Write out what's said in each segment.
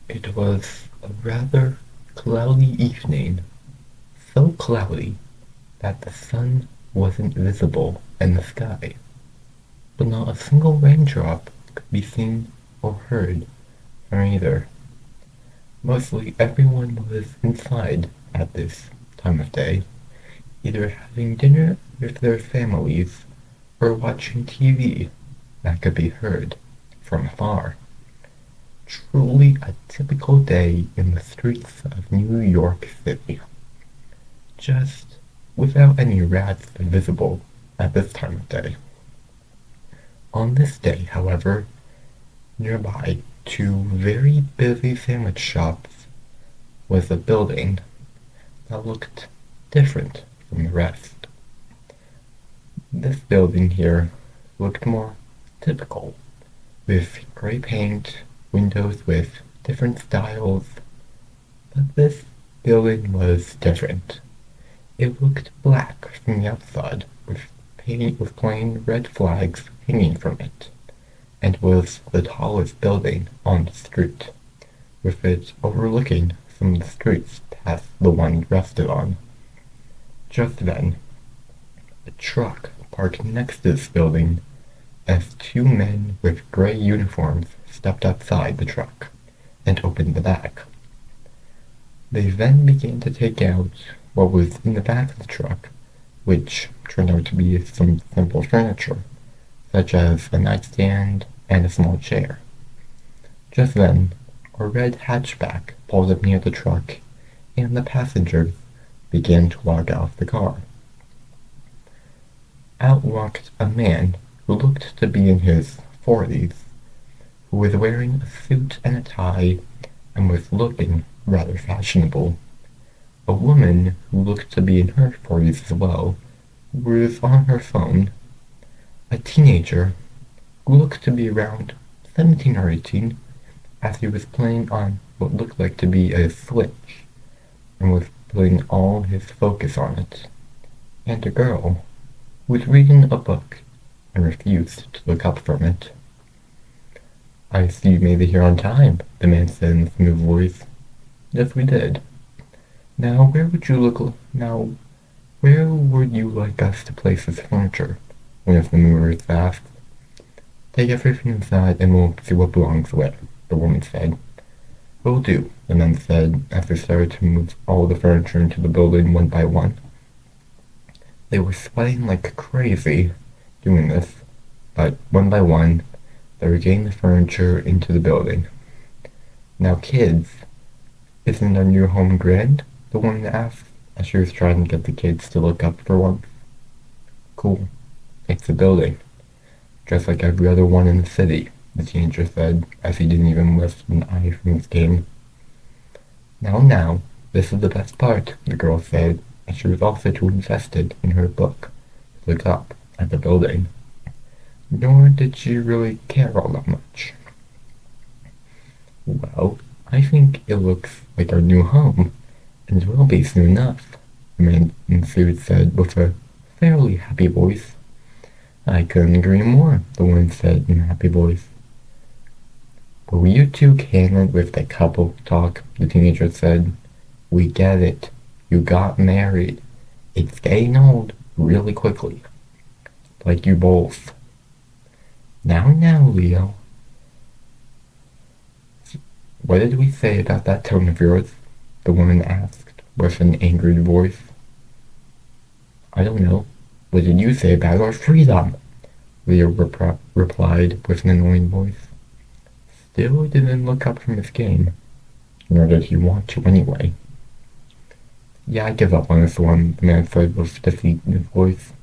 It was a rather cloudy evening, so cloudy that the sun wasn't visible in the sky, but not a single raindrop could be seen or heard from either. Mostly everyone was inside at this time of day, either having dinner with their families or watching TV that could be heard from afar. Truly a typical day in the streets of New York City, just without any rats visible at this time of day. On this day, however, nearby two very busy sandwich shops was a building that looked different from the rest. This building here looked more typical, with gray paint, windows with different styles, but this building was different. It looked black from the outside, with plain red flags hanging from it, and was the tallest building on the street, with it overlooking some of the streets past the one it rested on. Just then, a truck parked next to this building as two men with gray uniforms stepped outside the truck and opened the back. They then began to take out what was in the back of the truck, which turned out to be some simple furniture, such as a nightstand and a small chair. Just then, a red hatchback pulled up near the truck, and the passengers began to walk out the car. Out walked a man who looked to be in his 40s, who was wearing a suit and a tie and was looking rather fashionable. A woman who looked to be in her 40s as well was on her phone. A teenager who looked to be around 17 or 18 as he was playing on what looked like to be a Switch and was putting all his focus on it. And a girl who was reading a book and refused to look up from it. "I see you made it here on time," the man said in a smooth voice. "Yes, we did. Now, where would you like us to place this furniture?" one of the movers asked. "Take everything inside and we'll see what belongs where," the woman said. "Will do," the men said as they started to move all the furniture into the building one by one. They were sweating like crazy doing this, but one by one, they were getting the furniture into the building. "Now, kids, isn't our new home grand?" the woman asked as she was trying to get the kids to look up for once. "Cool. It's a building, just like every other one in the city," the teenager said as he didn't even lift an eye from his game. Now, this is the best part," the girl said, and she was also too invested in her book to look up at the building. Nor did she really care all that much. "Well, I think it looks like our new home, and it will be soon enough," the man in the suit said with a fairly happy voice. "I couldn't agree more," the woman said in a happy voice. "Will you two can it with the couple talk?" the teenager said. "We get it. You got married. It's getting old really quickly. Like you both." Now, Leo. "What did we say about that tone of yours?" the woman asked with an angry voice. "I don't know. What did you say about our freedom?" Leo replied with an annoying voice. Still he didn't look up from his game, nor did he want to anyway. "Yeah, I give up on this one," the man said with defeat in his voice.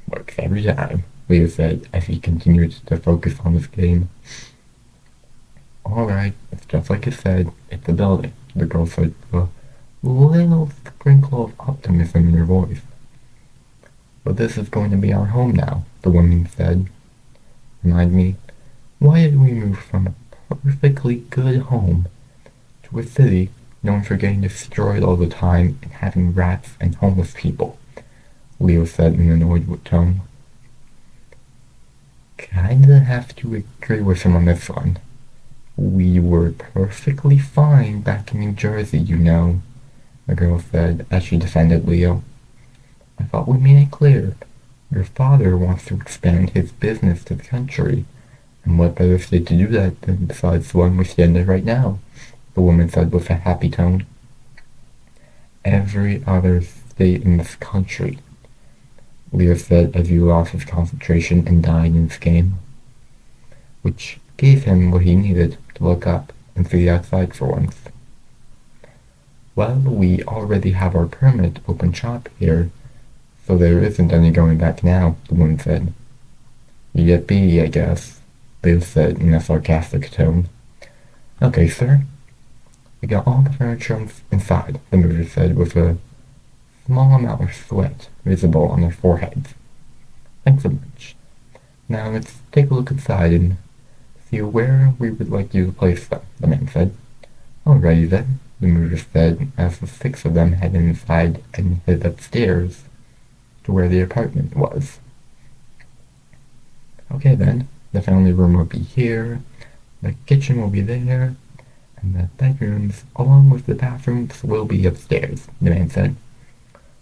"Works every time," Leo said as he continued to focus on his game. "Alright, it's just like you said, it's a building," the girl said with a little sprinkle of optimism in her voice. "But this is going to be our home now," the woman said. "Remind me, why did we move from a perfectly good home to a city known for getting destroyed all the time and having rats and homeless people?" Leo said in an annoyed tone. "Kinda have to agree with him on this one. We were were perfectly fine back in New Jersey, you know," the girl said as she defended Leo. "I thought we made it clear. Your father wants to expand his business to the country, and what better state to do that than besides the one we stand in right now," the woman said with a happy tone. "Every other state in this country," Leo said as he lost his concentration and died in his game, which gave him what he needed to look up and see outside for once. "Well, we already have our permit to open shop here, so there isn't any going back now," the woman said. "Yippee, I guess," Leo said in a sarcastic tone. "Okay, sir. We got all the furniture inside," the mover said with a small amount of sweat visible on their foreheads. "Thanks so much. Now let's take a look inside and see where we would like you to place them," the man said. "Alrighty then," the mover said as the 6 of them headed inside and headed upstairs to where the apartment was. "Okay then, the family room will be here, the kitchen will be there, and the bedrooms, along with the bathrooms, will be upstairs," the man said.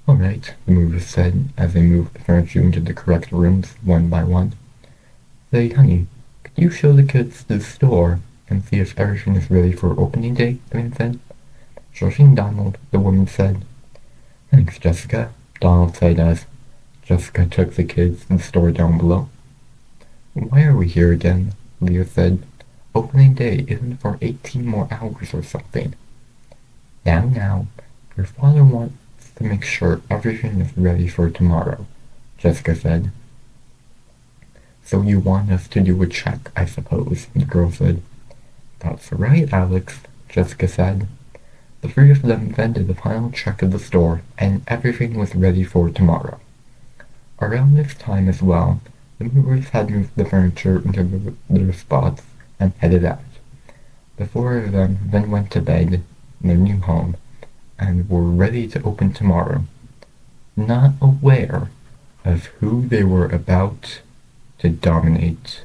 "Alright," the mover said as they moved the furniture into the correct rooms one by one. "Say, honey, could you show the kids to the store and see if everything is ready for opening day?" the man said. "Sure thing, Donald," the woman said. "Thanks, Jessica," Donald said as Jessica took the kids to the store down below. "Why are we here again?" Leo said. "Opening day isn't for 18 more hours or something." Now, your father wants to make sure everything is ready for tomorrow," Jessica said. "So you want us to do a check, I suppose," the girl said. "That's right, Alex," Jessica said. The 3 of them then did the final check of the store, and everything was ready for tomorrow. Around this time as well, the movers had moved the furniture into their spots and headed out. The 4 of them then went to bed in their new home and were ready to open tomorrow, not aware of who they were about to dominate.